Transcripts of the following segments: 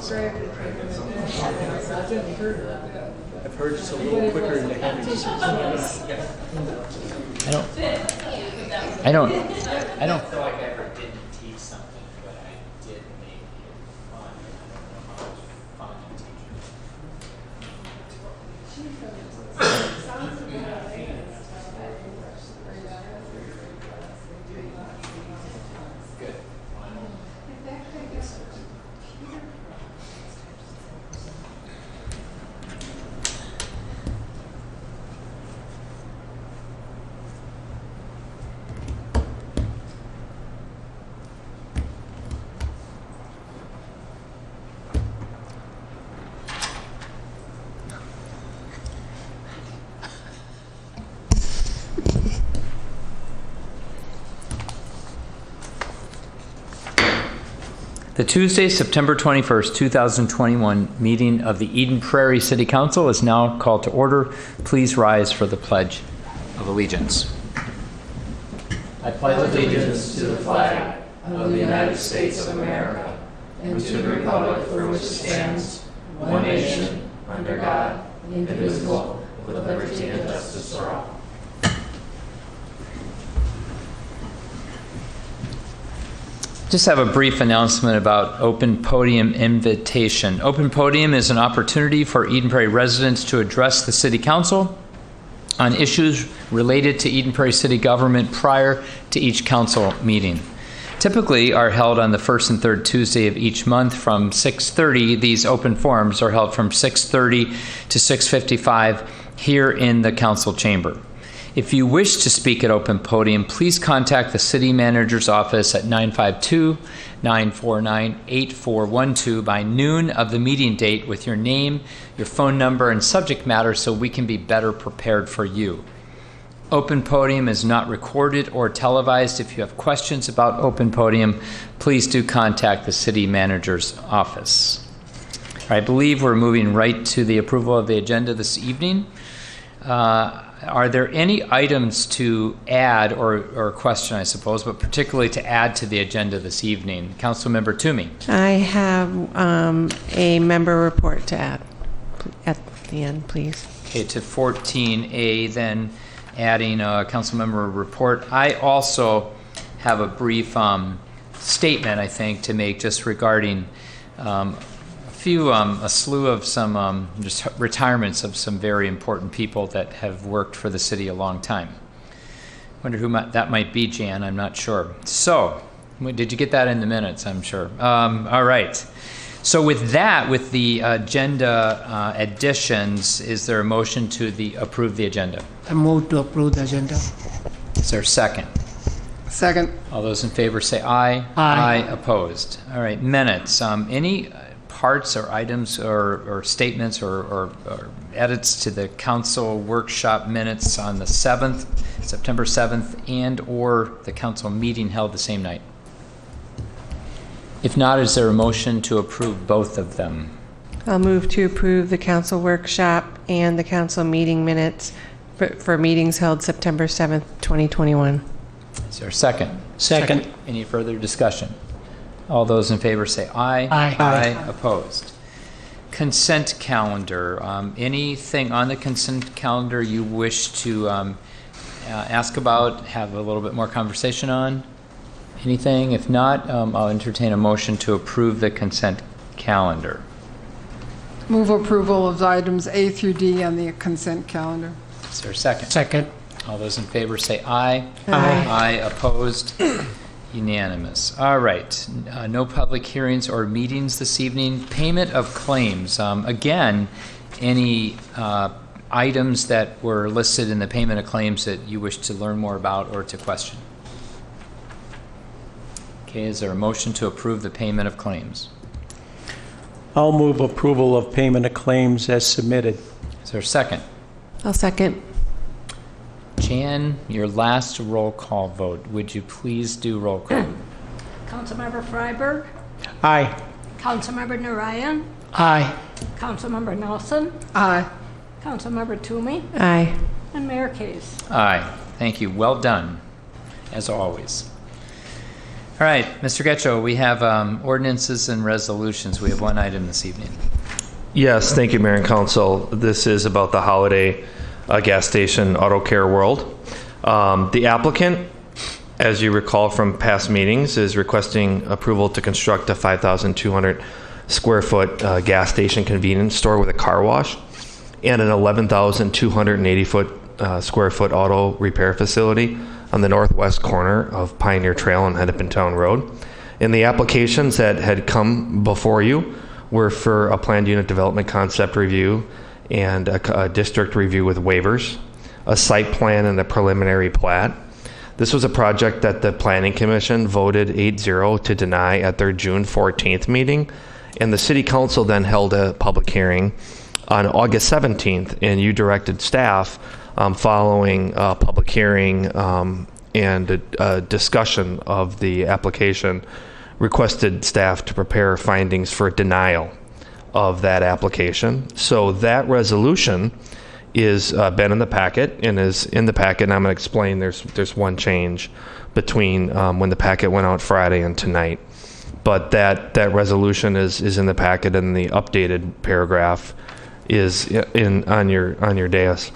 I've heard it's a little quicker than the Henry's. I don't feel like I ever didn't teach something, but I did make it fun. I don't know how much fun you teach. Good. The Tuesday, September 21st, 2021 meeting of the Eden Prairie City Council is now called to order. Please rise for the Pledge of Allegiance. I pledge allegiance to the flag of the United States of America and to the republic for which it stands, one nation, under God, indivisible, with liberty and justice for all. Just have a brief announcement about Open Podium invitation. Open Podium is an opportunity for Eden Prairie residents to address the City Council on issues related to Eden Prairie City government prior to each council meeting. Typically are held on the first and third Tuesday of each month from 6:30. These open forums are held from 6:30 to 6:55 here in the council chamber. If you wish to speak at Open Podium, please contact the City Manager's office at 952-949-8412 by noon of the meeting date with your name, your phone number, and subject matter so we can be better prepared for you. Open Podium is not recorded or televised. If you have questions about Open Podium, please do contact the City Manager's office. I believe we're moving right to the approval of the agenda this evening. Are there any items to add or question, I suppose, but particularly to add to the agenda this evening? Councilmember Toomey. I have a member report to add at the end, please. Okay, to 14A, then adding a council member report. I also have a brief statement, I think, to make just regarding a slew of some just retirements of some very important people that have worked for the city a long time. Wonder who that might be, Jan. I'm not sure. So, did you get that in the minutes? I'm sure. All right. So with that, with the agenda additions, is there a motion to approve the agenda? I move to approve the agenda. Is there a second? Second. All those in favor say aye. Aye. Opposed. All right. Minutes. Any parts or items or statements or edits to the council workshop minutes on the 7th, September 7th, and or the council meeting held the same night? If not, is there a motion to approve both of them? I'll move to approve the council workshop and the council meeting minutes for meetings held September 7th, 2021. Is there a second? Second. Any further discussion? All those in favor say aye. Aye. Aye. Opposed. Consent calendar. Anything on the consent calendar you wish to ask about, have a little bit more conversation on? Anything? If not, I'll entertain a motion to approve the consent calendar. Move approval of items A through D on the consent calendar. Is there a second? Second. All those in favor say aye. Aye. Aye. Opposed. Unanimous. All right. No public hearings or meetings this evening. Payment of claims. Again, any items that were listed in the payment of claims that you wish to learn more about or to question? Okay, is there a motion to approve the payment of claims? I'll move approval of payment of claims as submitted. Is there a second? I'll second. Jan, your last roll call vote. Would you please do roll call? Councilmember Freiberg, Aye. Councilmember Narayan, Aye. Councilmember Nelson, Aye. Councilmember Toomey, Aye. and Mayor Case. Aye. Thank you. Well done, as always. All right, Mr. Getchell, we have ordinances and resolutions. We have one item this evening. Yes, thank you, Mayor and Council. This is about the Holiday Gas Station Auto Care World. The applicant, as you recall from past meetings, is requesting approval to construct a 5,200 square foot gas station convenience store with a car wash and an 11,280 square foot auto repair facility on the northwest corner of Pioneer Trail and Hennepin Town Road. And the applications that had come before you were for a planned unit development concept review and a district review with waivers, a site plan and a preliminary plat. This was a project that the Planning Commission voted 8-0 to deny at their June 14th meeting, and the City Council then held a public hearing on August 17th, and you directed staff following a public hearing and a discussion of the application, requested staff to prepare findings for denial of that application. So that resolution is been in the packet and is in the packet. And I'm going to explain there's one change between when the packet went out Friday and tonight. But that resolution is in the packet, and the updated paragraph is on your dais.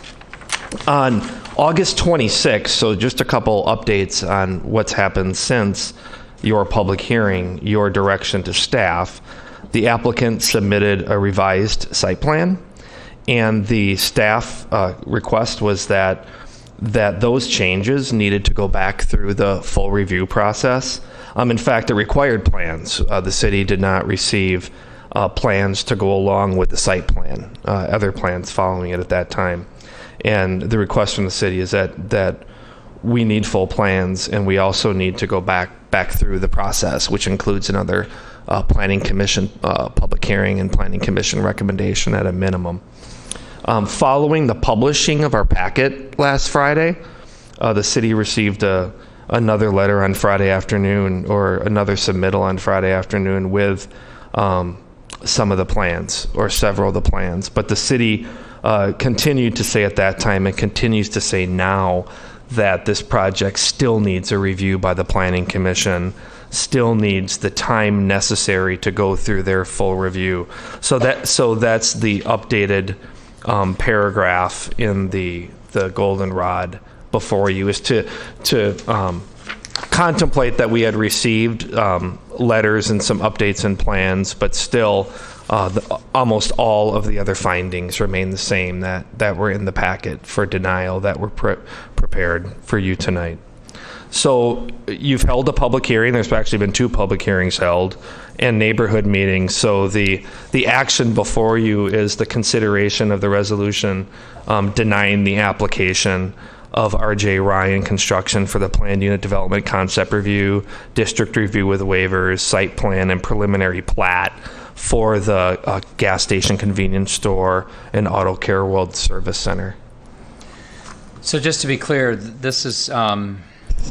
On August 26th, so just a couple updates on what's happened since your public hearing, your direction to staff, the applicant submitted a revised site plan, and the staff request was that those changes needed to go back through the full review process. In fact, the required plans, the city did not receive plans to go along with the site plan, other plans following it at that time. And the request from the city is that we need full plans, and we also need to go back through the process, which includes another planning commission public hearing and planning commission recommendation at a minimum. Following the publishing of our packet last Friday, the city received another letter on Friday afternoon, or another submittal on Friday afternoon with some of the plans, or several of the plans. But the city continued to say at that time, and continues to say now, that this project still needs a review by the Planning Commission, still needs the time necessary to go through their full review. So that's the updated paragraph in the goldenrod before you, is to contemplate that we had received letters and some updates and plans, but still almost all of the other findings remain the same that were in the packet for denial that were prepared for you tonight. So you've held a public hearing. There's actually been 2 public hearings held and neighborhood meetings. So the action before you is the consideration of the resolution denying the application of R.J. Ryan Construction for the planned unit development concept review, district review with waivers, site plan, and preliminary plat for the gas station convenience store and auto care world service center. So just to be clear, this is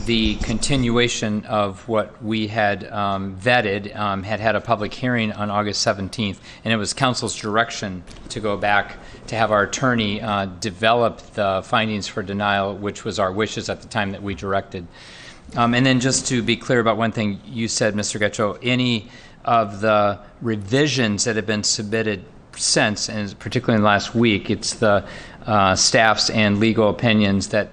the continuation of what we had vetted, had a public hearing on August 17th, and it was council's direction to go back to have our attorney develop the findings for denial, which was our wishes at the time that we directed. And then just to be clear about one thing you said, Mr. Getchell, any of the revisions that have been submitted since, and particularly in the last week, it's the staff's and legal opinions that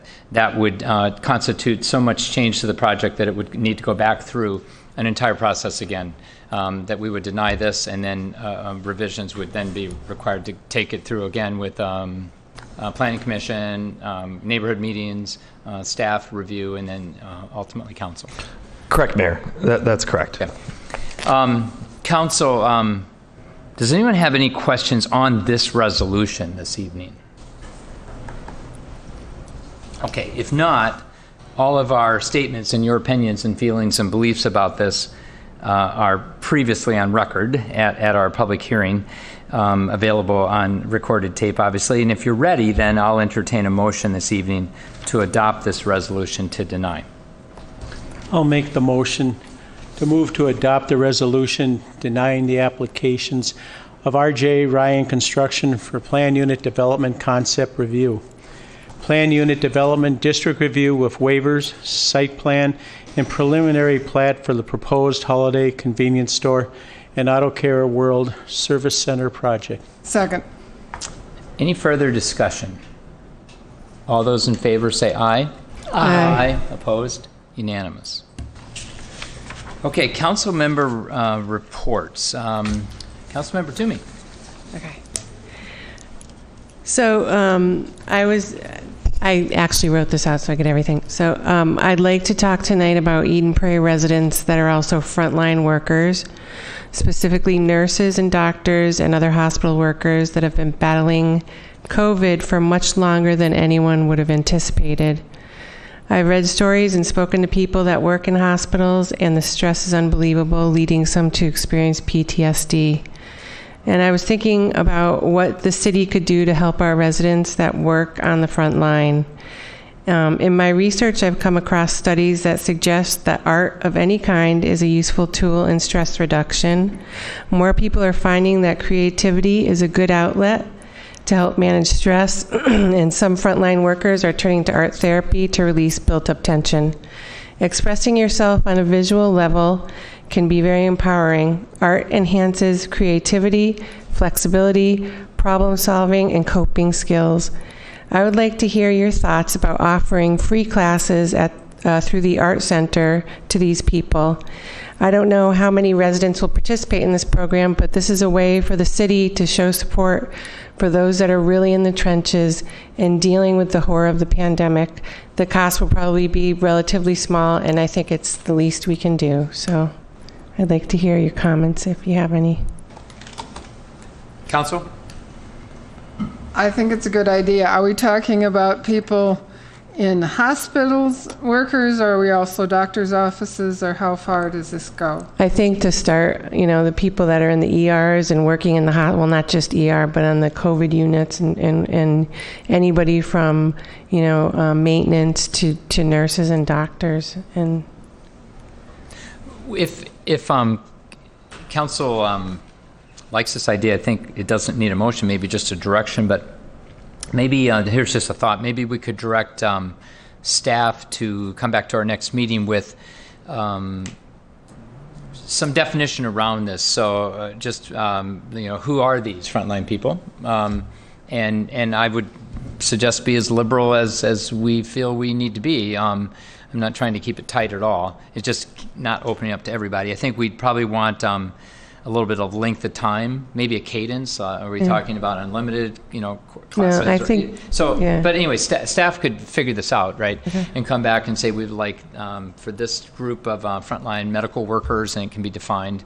would constitute so much change to the project that it would need to go back through an entire process again, that we would deny this, and then revisions would then be required to take it through again with planning commission, neighborhood meetings, staff review, and then ultimately council. Correct, Mayor. That's correct. Okay. Council, does anyone have any questions on this resolution this evening? Okay, if not, all of our statements and your opinions and feelings and beliefs about this are previously on record at our public hearing, available on recorded tape, obviously. And if you're ready, then I'll entertain a motion this evening to adopt this resolution to deny. I'll make the motion to move to adopt the resolution denying the applications of R.J. Ryan Construction for Plan Unit Development Concept Review. Plan Unit Development District Review with waivers, site plan, and preliminary plat for the proposed holiday convenience store and Auto Care World Service Center project. Second. Any further discussion? All those in favor say aye. Aye. Opposed? Unanimous. Okay, council member reports. Councilmember Toomey. Okay. So I actually wrote this out so I get everything. So I'd like to talk tonight about Eden Prairie residents that are also frontline workers, specifically nurses and doctors and other hospital workers that have been battling COVID for much longer than anyone would have anticipated. I've read stories and spoken to people that work in hospitals, and the stress is unbelievable, leading some to experience PTSD. And I was thinking about what the city could do to help our residents that work on the front line. In my research, I've come across studies that suggest that art of any kind is a useful tool in stress reduction. More people are finding that creativity is a good outlet to help manage stress, and some frontline workers are turning to art therapy to release built-up tension. Expressing yourself on a visual level can be very empowering. Art enhances creativity, flexibility, problem solving, and coping skills. I would like to hear your thoughts about offering free classes through the Art Center to these people. I don't know how many residents will participate in this program, but this is a way for the city to show support for those that are really in the trenches and dealing with the horror of the pandemic. The cost will probably be relatively small, and I think it's the least we can do. So I'd like to hear your comments if you have any. Council? I think it's a good idea. Are we talking about people in hospitals, workers, or are we also doctors' offices, or how far does this go? I think to start, the people that are in the ERs and working in the well, not just ER, but on the COVID units, and anybody from, maintenance to nurses and doctors. And If council likes this idea, I think it doesn't need a motion, maybe just a direction, but maybe, here's just a thought, maybe we could direct staff to come back to our next meeting with some definition around this. So just, who are these frontline people? And I would suggest be as liberal as we feel we need to be. I'm not trying to keep it tight at all. It's just not opening up to everybody. I think we'd probably want a little bit of length of time, maybe a cadence. Are we talking about unlimited, classes? No, I think so. yeah. But anyway, staff could figure this out, right? Okay. And come back and say we'd like for this group of frontline medical workers, and it can be defined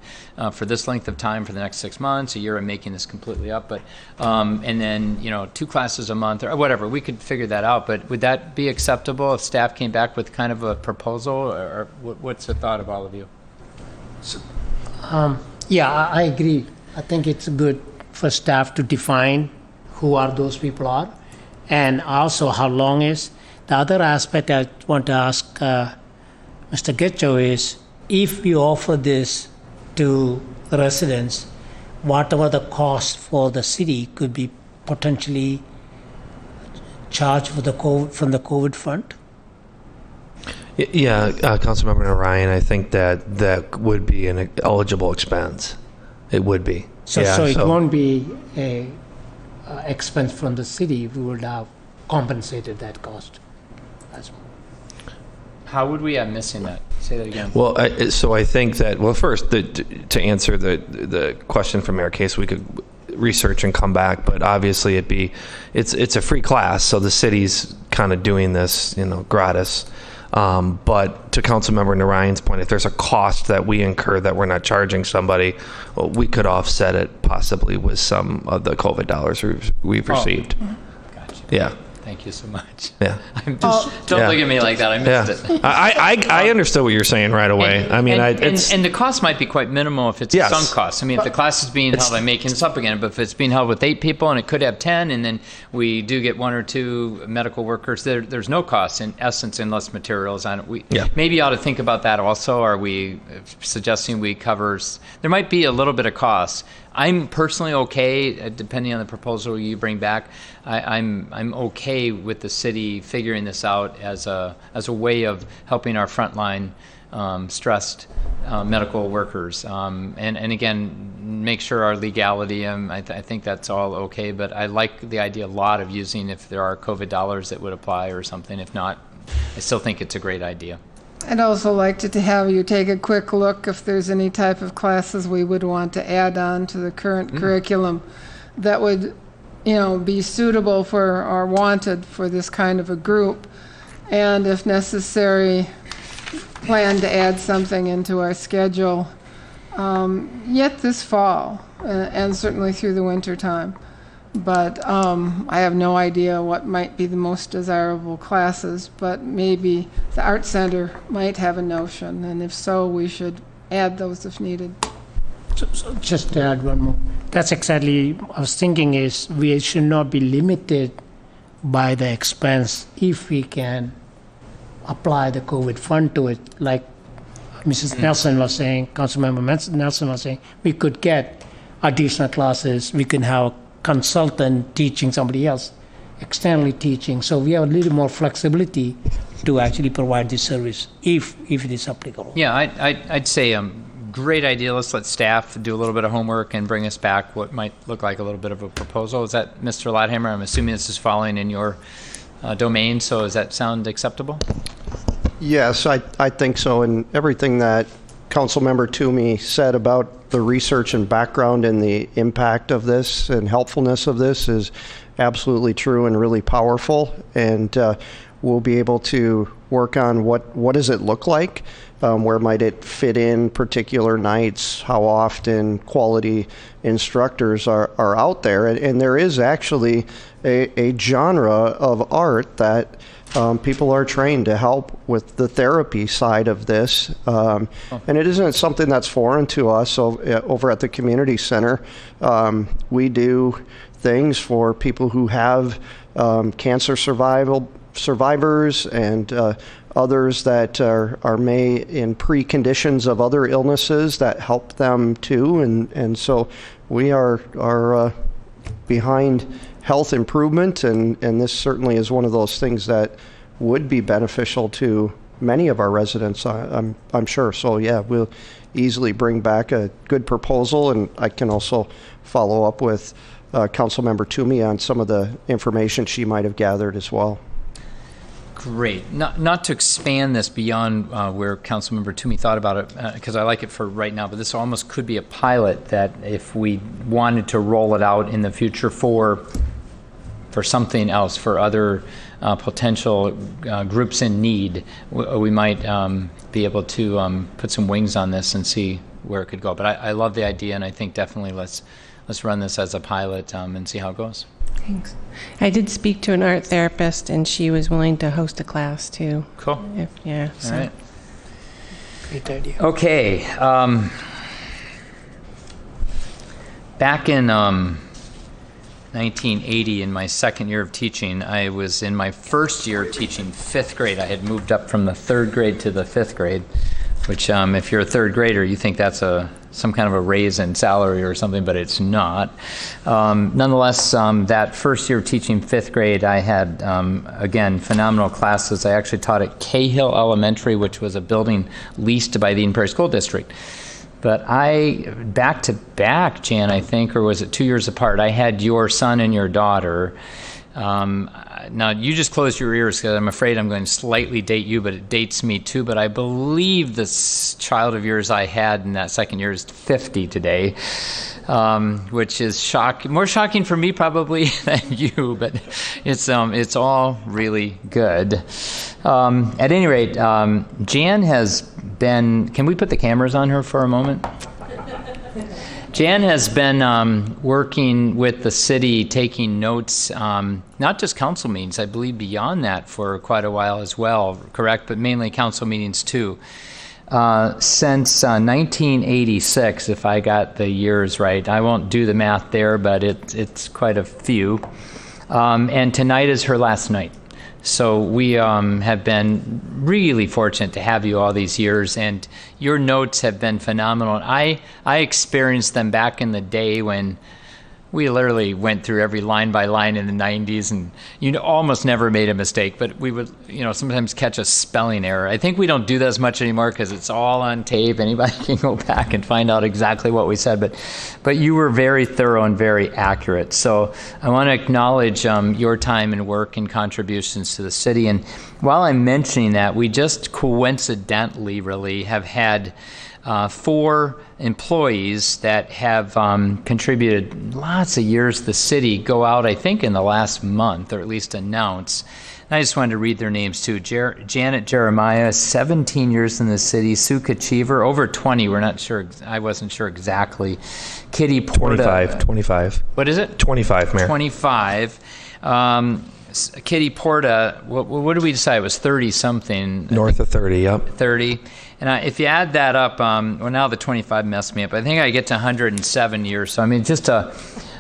for this length of time for the next 6 months, a year. I'm making this completely up, but and then 2 classes a month or whatever. We could figure that out. But would that be acceptable if staff came back with kind of a proposal, or what's the thought of all of you? Yeah, I agree. I think it's good for staff to define who are those people are, and also how long is. The other aspect I want to ask Mr. Getcho is, if you offer this to residents, whatever the cost for the city could be potentially charged for from the COVID fund? Yeah, Councilmember Ryan, I think that would be an eligible expense. It would be. So it won't be a expense from the city. We would have compensated that cost as well. How would we? I'm missing that. Say that again. Well, so I think that, first, to answer the question from Mayor Case, we could research and come back, but obviously it's a free class, so the city's kind of doing this, gratis. But to Councilmember Narayan's point, if there's a cost that we incur that we're not charging somebody, we could offset it possibly with some of the COVID dollars we've received. Gotcha. Yeah. Thank you so much. Yeah. I'm just, don't look at me like that. I missed it. I understood what you're saying right away. And the cost might be quite minimal if it's Yes. a sunk cost. I mean, if the class is being held, I'm making this up again, but if it's being held with 8 people and it could have 10, and then we do get 1 or 2 medical workers, there's no cost in essence unless materials on it. Maybe you ought to think about that also. Are we suggesting we cover? There might be a little bit of cost. I'm personally okay, depending on the proposal you bring back. I'm okay okay with the city figuring this out as a way of helping our frontline stressed medical workers. And again, make sure our legality, I think that's all okay, but I like the idea a lot of using if there are COVID dollars that would apply or something. If not, I still think it's a great idea. I'd also like to have you take a quick look if there's any type of classes we would want to add on to the current curriculum that would, be suitable for or wanted for this kind of a group, and if necessary, plan to add something into our schedule yet this fall, and certainly through the winter time. But I have no idea what might be the most desirable classes, but maybe the Art Center might have a notion, and if so, we should add those if needed. So just to add one more. That's exactly I was thinking is we should not be limited by the expense if we can apply the COVID fund to it. Like Mrs. Nelson was saying, Councilmember Nelson was saying, we could get additional classes. We can have a consultant teaching somebody else, externally teaching. So we have a little more flexibility to actually provide this service if it is applicable. Yeah, I'd say great idea. Let's let staff do a little bit of homework and bring us back what might look like a little bit of a proposal. Is that Mr. Lotthammer? I'm assuming this is falling in your domain, so does that sound acceptable? Yes, I think so. And everything that Councilmember Toomey said about the research and background and the impact of this and helpfulness of this is absolutely true and really powerful. And we'll be able to work on what does it look like, where might it fit in particular nights, how often quality instructors are out there. And there is actually a genre of art that people are trained to help with the therapy side of this. And it isn't something that's foreign to us. So over at the community center, we do things for people who have cancer survivors and others that are made in preconditions of other illnesses that help them too. And so we are behind health improvement, and this certainly is one of those things that would be beneficial to many of our residents, I'm sure. So yeah, we'll easily bring back a good proposal, and I can also follow up with Councilmember Toomey on some of the information she might have gathered as well. Great. Not to expand this beyond where Councilmember Toomey thought about it, because I like it for right now, but this almost could be a pilot that if we wanted to roll it out in the future for something else, for other potential groups in need, we might be able to put some wings on this and see where it could go. But I love the idea, and I think definitely let's run this as a pilot and see how it goes. Thanks. I did speak to an art therapist, and she was willing to host a class too. Cool. So. All right. Great idea. Okay. Back in 1980, in my second year of teaching, I was in my first year teaching fifth grade. I had moved up from the third grade to the fifth grade, which if you're a third grader, you think that's some kind of a raise in salary or something, but it's not. Nonetheless, that first year of teaching fifth grade, I had, again, phenomenal classes. I actually taught at Cahill Elementary, which was a building leased by the Eden Prairie School District. But back to back, Jan, I think, or was it 2 years apart, I had your son and your daughter. Now, you just close your ears because I'm afraid I'm going to slightly date you, but it dates me too. But I believe this child of yours I had in that second year is 50 today, which is more shocking for me probably than you, but it's all really good. At any rate, Jan has been, can we put the cameras on her for a moment? Jan has been working with the city, taking notes, not just council meetings, I believe beyond that for quite a while as well, correct? But mainly council meetings too. Since 1986, if I got the years right. I won't do the math there, but it's quite a few. And tonight is her last night. So we have been really fortunate to have you all these years, and your notes have been phenomenal. I experienced them back in the day when we literally went through every line by line in the 90s, and you almost never made a mistake, but we would, sometimes catch a spelling error. I think we don't do that as much anymore because it's all on tape. Anybody can go back and find out exactly what we said, but you were very thorough and very accurate. So I want to acknowledge your time and work and contributions to the city. And while I'm mentioning that, we just coincidentally really have had 4 employees that have contributed lots of years to the city go out, I think, in the last month, or at least announce. And I just wanted to read their names too. Janet Jeremiah, 17 years in the city. Sue Kachiver, over 20. We're not sure. I wasn't sure exactly. Kitty Porta. 25. What is it? 25, Mayor. 25. Kitty Porta, what did we decide? It was 30-something. North of 30, yep. 30. And if you add that up, well, now the 25 messed me up. I think I get to 107 years. So, I mean,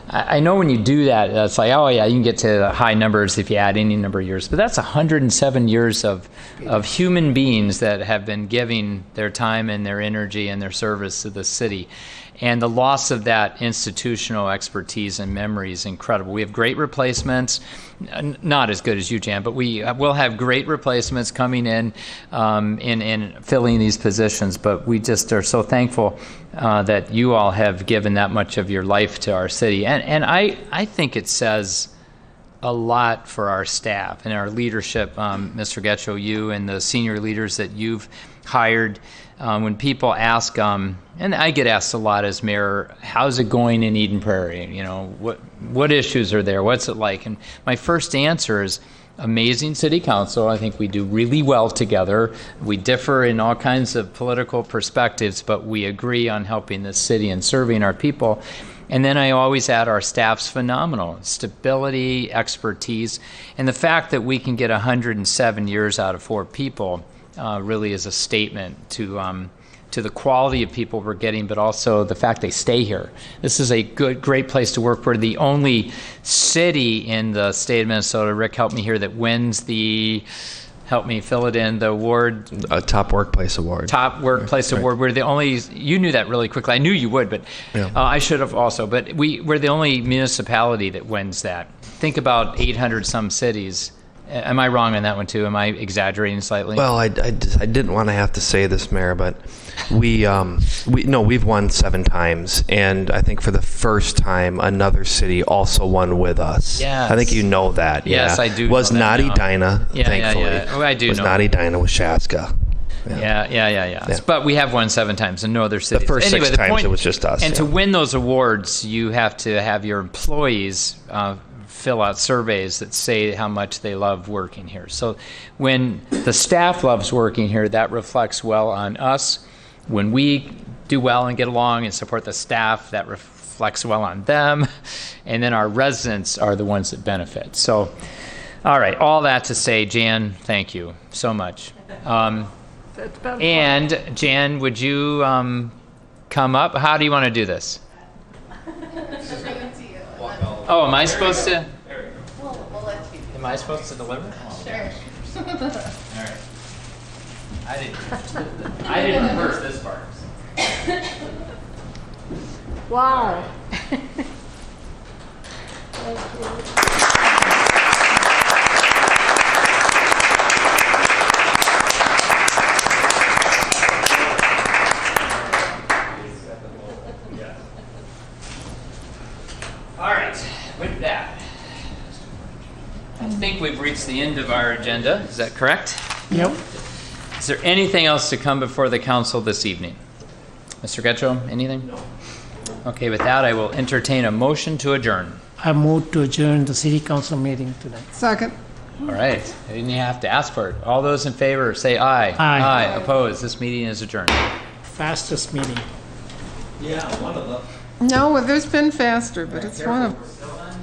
I know when you do that, it's like, oh, yeah, you can get to high numbers if you add any number of years. But that's 107 years of human beings that have been giving their time and their energy and their service to the city. And the loss of that institutional expertise and memory is incredible. We have great replacements, not as good as you, Jan, but we will have great replacements coming in and filling these positions. But we just are so thankful that you all have given that much of your life to our city. And I think it says a lot for our staff and our leadership, Mr. Getchell, you and the senior leaders that you've hired. When people ask, and I get asked a lot as mayor, how's it going in Eden Prairie? What issues are there? What's it like? And my first answer is amazing city council. I think we do really well together. We differ in all kinds of political perspectives, but we agree on helping the city and serving our people. And then I always add our staff's phenomenal stability, expertise, and the fact that we can get 107 years out of 4 people really is a statement to the quality of people we're getting, but also the fact they stay here. This is a great place to work. We're the only city in the state of Minnesota, Rick, help me here, that wins help me fill it in, the award. A Top Workplace Award. Top Workplace Award. We're the only, you knew that really quickly. I knew you would, but Yeah. I should have also. But we're the only municipality that wins that. Think about 800 some cities. Am I wrong on that one too? Am I exaggerating slightly? Well, I didn't want to have to say this, Mayor, but we've won 7 times, and I think for the first time, another city also won with us. Yes. I think you know that. Yes, yeah. I do Was know that not now. Edina, Yeah, thankfully. yeah. Oh, I do was know. not Edina, was Shaska. Yeah. But we have won 7 times and no other cities. The first Anyway, 6 times it was just us. And yeah. to win those awards, you have to have your employees fill out surveys that say how much they love working here. So when the staff loves working here, that reflects well on us. When we do well and get along and support the staff, that reflects well on them. And then our residents are the ones that benefit. So, all right, all that to say, Jan, thank you so much. It's been And Jan, would you come up? How do you want to do this? Oh, am I supposed to? Am I supposed to deliver? Sure. All right. I didn't rehearse this part. Wow. All right, with that, I think we've reached the end of our agenda. Is that correct? Yep. Is there anything else to come before the council this evening? Mr. Getchell, anything? No. Okay, with that, I will entertain a motion to adjourn. I move to adjourn the city council meeting tonight. Second. All right, I didn't have to ask for it. All those in favor, say aye. Aye. Aye. Opposed? This meeting is adjourned. Fastest meeting. No, well, there's been faster, but it's one of Still on.